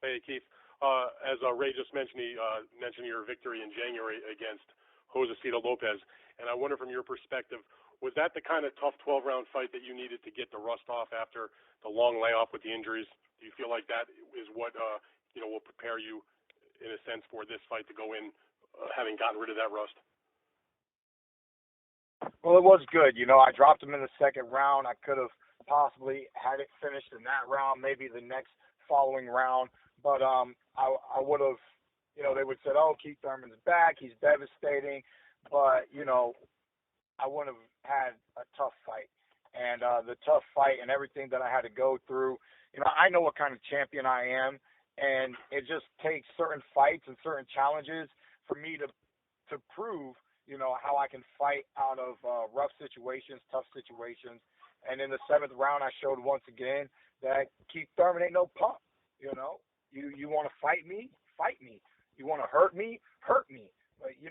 Hey, Keith. As Ray just mentioned, he mentioned your victory in January against Josecito Lopez. And I wonder from your perspective, was that the kind of tough 12-round fight that you needed to get the rust off after the long layoff with the injuries? Do you feel like that is what will prepare you, in a sense, for this fight to go in having gotten rid of that rust? Well, it was good. I dropped him in the second round. I could have possibly had it finished in that round, maybe the next following round. But I would have, they would have said, oh, Keith Thurman's back. He's devastating. But, I wouldn't have had a tough fight. And the tough fight and everything that I had to go through, I know what kind of champion I am. And it just takes certain fights and certain challenges for me to prove, how I can fight out of rough situations, tough situations. And in the seventh round, I showed once again that Keith Thurman ain't no punk. You want to fight me? Fight me. You want to hurt me? Hurt me. But, you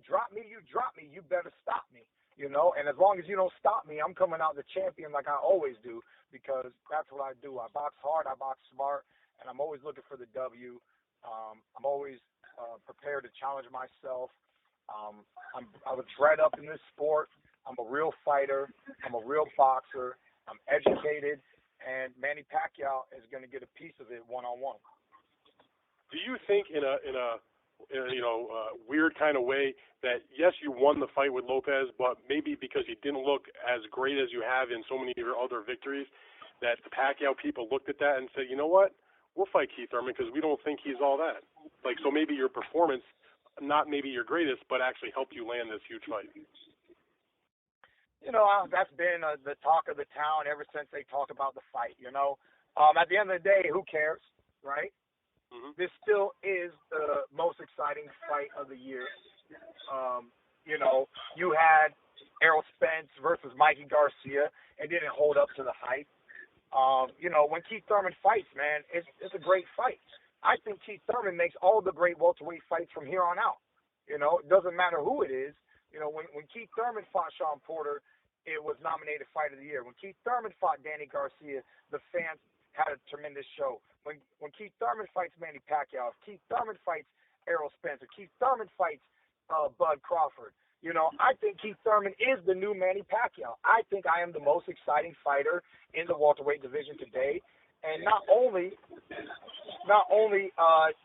drop me, you better stop me. And as long as you don't stop me, I'm coming out the champion like I always do, because that's what I do. I box hard, I box smart, and I'm always looking for the W. I'm always prepared to challenge myself. I was bred up in this sport. I'm a real fighter. I'm a real boxer. I'm educated, and Manny Pacquiao is going to get a piece of it one-on-one. Do you think in a weird kind of way that, yes, you won the fight with Lopez, but maybe because you didn't look as great as you have in so many of your other victories, that the Pacquiao people looked at that and said, you know what, we'll fight Keith Thurman because we don't think he's all that. So maybe your performance, not maybe your greatest, but actually helped you land this huge fight. That's been the talk of the town ever since they talk about the fight, At the end of the day, who cares, right? Mm-hmm. This still is the most exciting fight of the year. You had Errol Spence versus Mikey Garcia. It didn't hold up to the hype. When Keith Thurman fights, man, it's a great fight. I think Keith Thurman makes all the great welterweight fights from here on out. It doesn't matter who it is. When Keith Thurman fought Sean Porter, it was nominated Fight of the Year. When Keith Thurman fought Danny Garcia, the fans had a tremendous show. When Keith Thurman fights Manny Pacquiao, if Keith Thurman fights Errol Spence, or Keith Thurman fights Bud Crawford, I think Keith Thurman is the new Manny Pacquiao. I think I am the most exciting fighter in the welterweight division today. And not only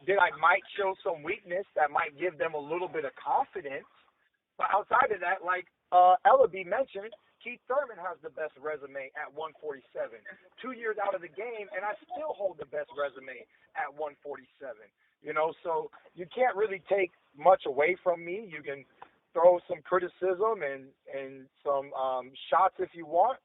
did I might show some weakness that might give them a little bit of confidence, but outside of that, like Ellaby mentioned, Keith Thurman has the best resume at 147. 2 years out of the game, and I still hold the best resume at 147. So you can't really take much away from me. You can throw some criticism and some shots if you want.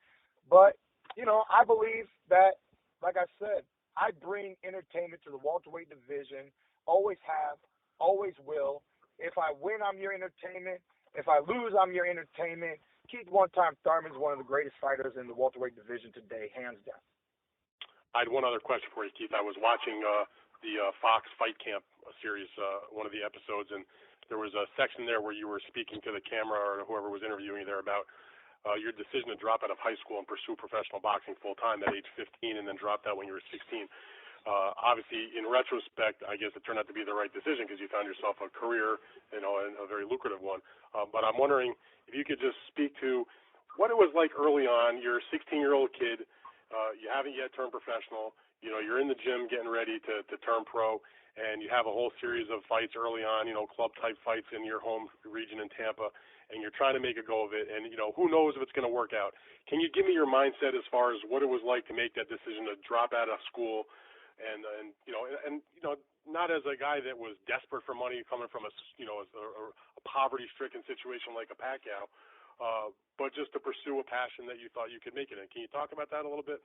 But, I believe that, like I said, I bring entertainment to the welterweight division, always have, always will. If I win, I'm your entertainment. If I lose, I'm your entertainment. Keith one-time Thurman is one of the greatest fighters in the welterweight division today, hands down. I had one other question for you, Keith. I was watching the Fox Fight Camp series, one of the episodes, and there was a section there where you were speaking to the camera or whoever was interviewing you there about your decision to drop out of high school and pursue professional boxing full-time at age 15 and then drop out when you were 16. Obviously, in retrospect, I guess it turned out to be the right decision because you found yourself a career, and a very lucrative one. But I'm wondering if you could just speak to what it was like early on. You're a 16-year-old kid. You haven't yet turned professional. You're in the gym getting ready to turn pro, and you have a whole series of fights early on, club-type fights in your home region in Tampa, and you're trying to make a go of it, and, who knows if it's going to work out. Can you give me your mindset as far as what it was like to make that decision to drop out of school and not as a guy that was desperate for money coming from a poverty-stricken situation like a Pacquiao, but just to pursue a passion that you thought you could make it in. Can you talk about that a little bit?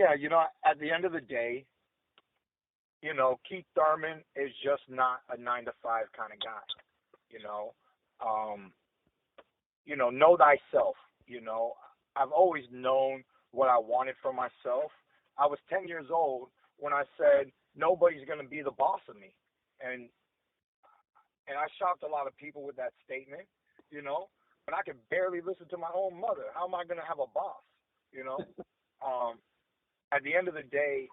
Yeah, at the end of the day, Keith Thurman is just not a 9-to-5 kind of guy. Know thyself. I've always known what I wanted for myself. I was 10 years old when I said nobody's going to be the boss of me, and I shocked a lot of people with that statement. But I could barely listen to my own mother. How am I going to have a boss? At the end of the day,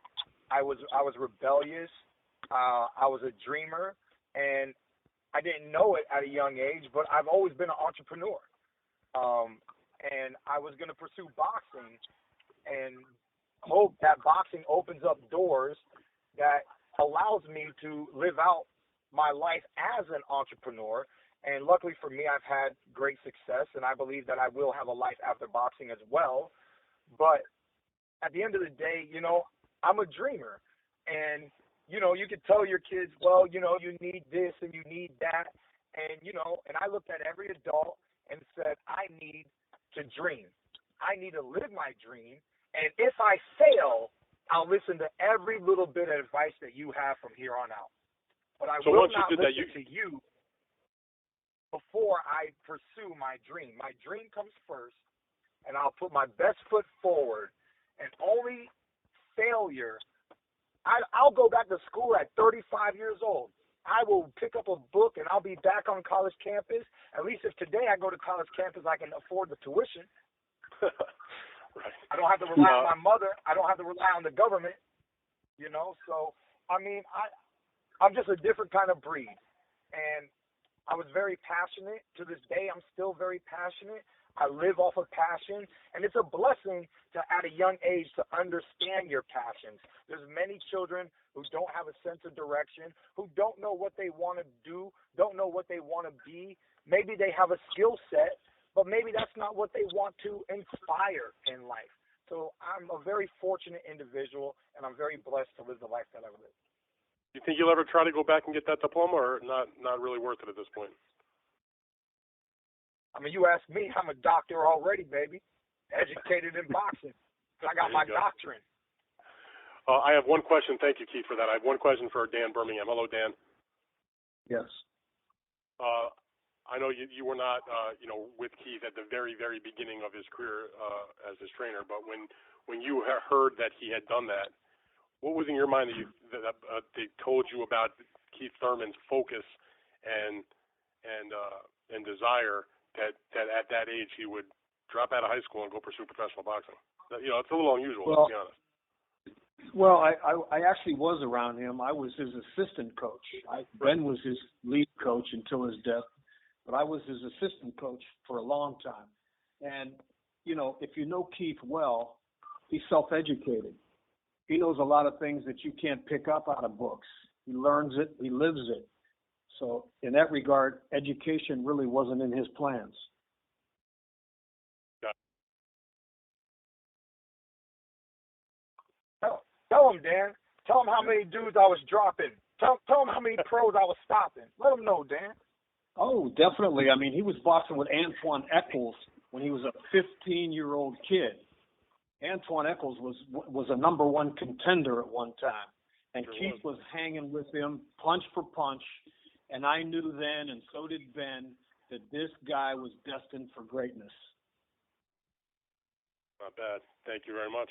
I was rebellious. I was a dreamer, and I didn't know it at a young age, but I've always been an entrepreneur. And I was going to pursue boxing and hope that boxing opens up doors that allows me to live out my life as an entrepreneur. And luckily for me, I've had great success, and I believe that I will have a life after boxing as well. But at the end of the day, you know, I'm a dreamer. And, you know, you could tell your kids, well, you know, you need this and you need that. And, you know, and I looked at every adult and said, I need to dream. I need to live my dream. And if I fail, I'll listen to every little bit of advice that you have from here on out. But I will not listen to you before I pursue my dream. My dream comes first, and I'll put my best foot forward. And only failure, I'll go back to school at 35 years old. I will pick up a book, and I'll be back on college campus. At least if today I go to college campus, I can afford the tuition. Right. I don't have to rely on my mother. I don't have to rely on the government, you know. So, I mean, I'm just a different kind of breed. And I was very passionate. To this day, I'm still very passionate. I live off of passion, and it's a blessing to, at a young age, to understand your passions. There's many children who don't have a sense of direction, who don't know what they want to do, don't know what they want to be. Maybe they have a skill set, but maybe that's not what they want to inspire in life. So I'm a very fortunate individual, and I'm very blessed to live the life that I live. You think you'll ever try to go back and get that diploma, or not really worth it at this point? I mean, you ask me, I'm a doctor already, baby. Educated in boxing. I got my doctrine. I have one question. Thank you, Keith, for that. I have one question for Dan Birmingham. Hello, Dan. Yes. I know you were not, with Keith at the very, very beginning of his career as his trainer, but when you heard that he had done that, what was in your mind that they told you about Keith Thurman's focus and desire that at that age he would drop out of high school and go pursue professional boxing? You know, it's a little unusual, to be honest. Well, I actually was around him. I was his assistant coach. Ben was his lead coach until his death, but I was his assistant coach for a long time. And, you know, if you know Keith well, he's self-educated. He knows a lot of things that you can't pick up out of books. He learns it. He lives it. So in that regard, education really wasn't in his plans. Tell him, Dan. Tell him how many dudes I was dropping. Tell him how many pros I was stopping. Let him know, Dan. Oh, definitely. I mean, he was boxing with Antoine Eccles when he was a 15-year-old kid. Antoine Eccles was a number one contender at one time. And Keith was hanging with him punch for punch. And I knew then, and so did Ben, that this guy was destined for greatness. Not bad. Thank you very much.